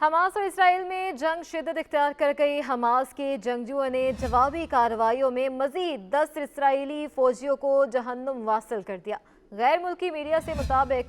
Hamas और Israel में जंग शिद्दत इख्तियार कर गई। हमास के जंगजुओं ने जवाबी कार्रवाइयों में मजीद 10 इसराइली फौजियों को जहन्नुम वासिल कर दिया। गैर मुल्की मीडिया से मुताबिक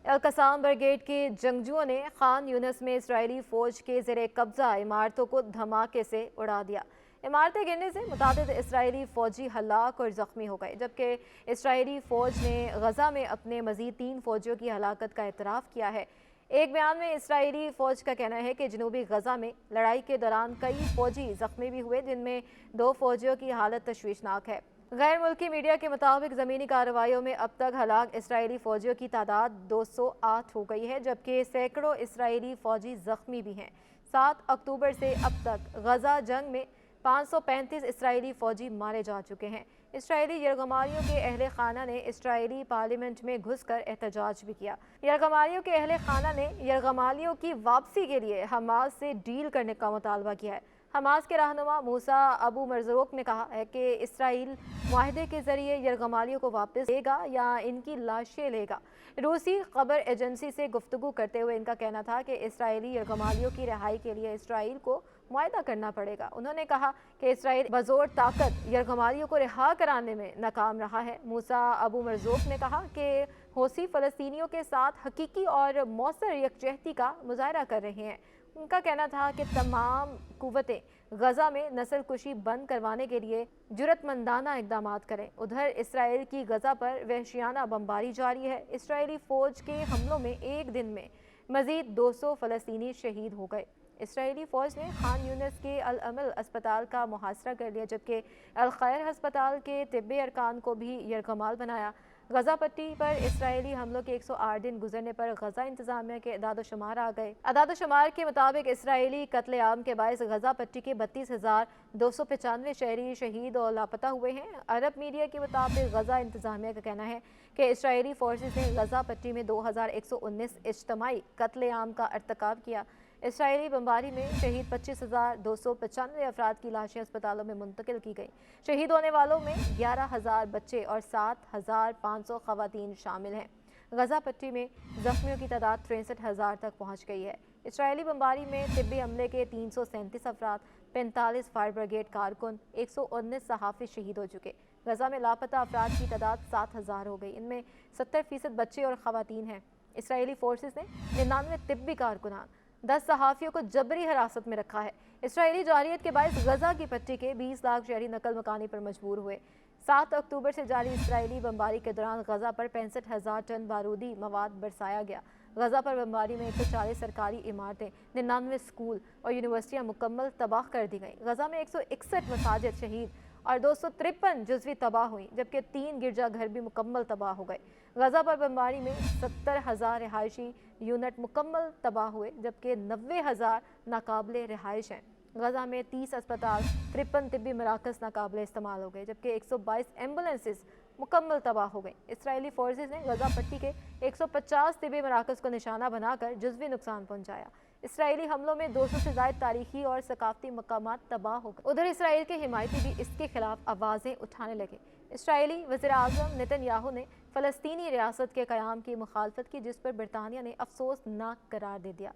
अल-कसाम ब्रिगेड के जंगजुओं ने खान यूनिस में इसराइली फौज के ज़ेरे कब्जा इमारतों को धमाके से उड़ा दिया। इमारतें गिरने से मुतादिद इसराइली फौजी हलाक और ज़ख्मी हो गए, जबकि इसराइली फौज ने गजा में अपने मजीद 3 फौजियों की हलाकत का एतराफ़ किया है। एक बयान में इसराइली फौज का कहना है कि जनूबी गजा में लड़ाई के दौरान कई फौजी जख्मी भी हुए, जिनमें 2 फौजियों की हालत तशवीशनाक है। गैर मुल्की मीडिया के मुताबिक ज़मीनी कार्रवाइयों में अब तक हलाक इसराइली फौजियों की तादाद 208 हो गई है, जबकि सैकड़ों इसराइली फौजी जख्मी भी हैं। 7 अक्टूबर से अब तक गजा जंग में 535 इसराइली फौजी मारे जा चुके हैं। इसराइली यरगमालियों के अहले खाना ने इसराइली पार्लियामेंट में घुसकर एहतजाज भी किया। यरगमालियों के अहले खाना ने यरगमालियों की वापसी के लिए हमास से डील करने का मुतालबा किया है। हमास के रहनुमा मूसा अबू मरज़ूक ने कहा है कि इसराइल मुआहदे के जरिए यरगमालियों को वापस लेगा या इनकी लाशें लेगा। रूसी खबर एजेंसी से गुफ्तगू करते हुए इनका कहना था कि इसराइली यरगमालियों की रिहाई के लिए इसराइल को मुआहदा करना पड़ेगा। उन्होंने कहा कि इसराइल बजोर ताकत यरगमालियों को रिहा कराने में नाकाम रहा है। मूसा अबू मरज़ूक ने कहा कि हौसी फ़लस्तीनियों के साथ हकीकी और मौसर यकजहती का मुजाहरा कर रहे हैं। उनका कहना था कि तमाम कुव्वतें गजा में नस्ल कुशी बंद करवाने के लिए जुरतमंदाना इकदाम करें। उधर इसराइल की गजा पर वहशियाना बमबारी जारी है। इसराइली फ़ौज के हमलों में एक दिन में मजीद 200 फ़लस्तीनी शहीद हो गए। इसराइली फ़ौज ने खान यूनिस के अल अमल अस्पताल का मुहासरा कर लिया, जबकि अल खैर अस्पताल के तिब्बी अरकान को भी यरगमाल बनाया। गजा पट्टी पर इसराइली हमलों के 108 दिन गुजरने पर गजा इंतजामिया के अदाद-ओ-शुमार आ गए। अदाद-ओ-शुमार के मुताबिक इसराइली कत्लेआम के बायस गजा पट्टी के 32,295 शहरी शहीद और लापता हुए हैं। अरब मीडिया के मुताबिक गजा इंतजामिया का कहना है कि इसराइली फोर्सेस ने गजा पट्टी में 2119 इज्तमाई कत्लेआम का अर्तकाब किया। इसराइली बमबारी में शहीद 25,295 अफराद की लाशें अस्पतालों में मुंतकिल की गई। शहीद होने वालों में 11,000 बच्चे और 7,500 खवातीन शामिल हैं। गजा पट्टी में जख्मियों की तादाद 63,000 तक पहुँच गई है। इसराइली बमबारी में तिब्बी अमले के 337 अफराद, 45 फायर ब्रिगेड कारकुन, 119 सहाफ़ी शहीद हो चुके। गजा में लापता अफराद की तादाद 7,000 हो गई। इनमें 70% बच्चे और खवातीन हैं। इसराइली फोर्सेस ने 99 तिब्बी कारकुनान, 10 सहाफ़ियों को जबरी हिरासत में रखा है। इसराइली जारियत के बायस गजा की पट्टी के 20 लाख शहरी नकल मकानी पर मजबूर हुए। 7 अक्टूबर से जारी इसराइली बमबारी के दौरान गजा पर 65,000 टन बारूदी मवाद बरसाया गया। गजा पर बमबारी में 140 सरकारी इमारतें, 99 स्कूल और यूनिवर्सिटियाँ मुकम्मल तबाह कर दी गईं। गजा में 161 मसाजिद शहीद और 253 जुज़वी तबाह हुई, जबकि 3 गिरजाघर भी मुकम्मल तबाह हो गए। गजा पर बमबारी में 70,000 रिहायशी यूनिट मुकम्मल तबाह हुए, जबकि 90,000 नाकाबिले रिहाइश हैं। गजा में 30 अस्पताल, 53 तिब्बी मराकज़ नाकाबिले इस्तेमाल हो गए, जबकि 122 एम्बुलेंसेज मुकम्मल तबाह हो गई। इसराइली फोर्सेस ने गजा पट्टी के 150 तिब्बी मराकज़ को निशाना बनाकर जुज़वी नुकसान पहुँचाया। इसराइली हमलों में 200 से ज़ायद तारीखी और सकाफती मकामात तबाह हो गए। उधर इसराइल के हिमायती भी इसके खिलाफ आवाज़ें उठाने लगे। इसराइली वज़ीर-ए-आज़म नेतन्याहू ने फ़लस्तीनी रियासत के क़याम की मुखालफत की, जिस पर बरतानिया ने अफसोसनाक करार दे दिया।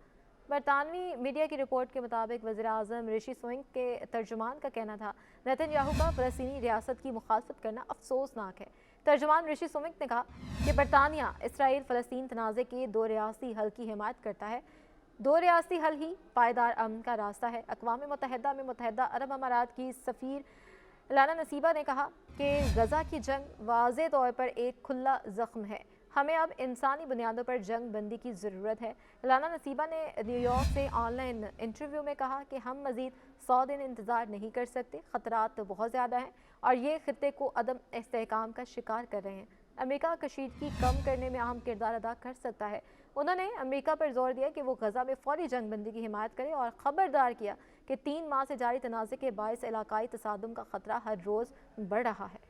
बरतानवी मीडिया की रिपोर्ट के मुताबिक वज़ीर-ए-आज़म ऋषि सुनक के तर्जुमान का कहना था, नेतन्याहू का फ़लस्तीनी रियासत की मुखालफत करना अफसोसनाक है। तर्जुमान ऋषि सुनक ने कहा कि बरतानिया इसराइल फ़लस्तीन तनाज़े के 2 रियासी हल की हिमायत करता है। 2 रियासी हल ही पायदार अमन का रास्ता है। अक़वाम मुत्तहिदा में मुत्तहिदा अरब अमारात की सफ़ीर लाना नसीबा ने कहा कि गजा की जंग वाज़े तौर पर एक खुला ज़ख्म है। हमें अब इंसानी बुनियादों पर जंग बंदी की ज़रूरत है। लाना नसीबा ने न्यूयॉर्क से ऑनलाइन इंटरव्यू में कहा कि हम मज़ीद 100 दिन इंतज़ार नहीं कर सकते। ख़तरात तो बहुत ज़्यादा हैं और ये ख़ित्ते को अदम इस्तेहकाम का शिकार कर रहे हैं। अमेरिका कशीदगी कम करने में अहम किरदार अदा कर सकता है। उन्होंने अमेरिका पर जोर दिया कि वो गजा में फौरी जंग बंदी की हिमायत करे और ख़बरदार किया कि 3 माह से जारी तनाज़े के बायस इलाकाई तसादुम का ख़तरा हर रोज़ बढ़ रहा है।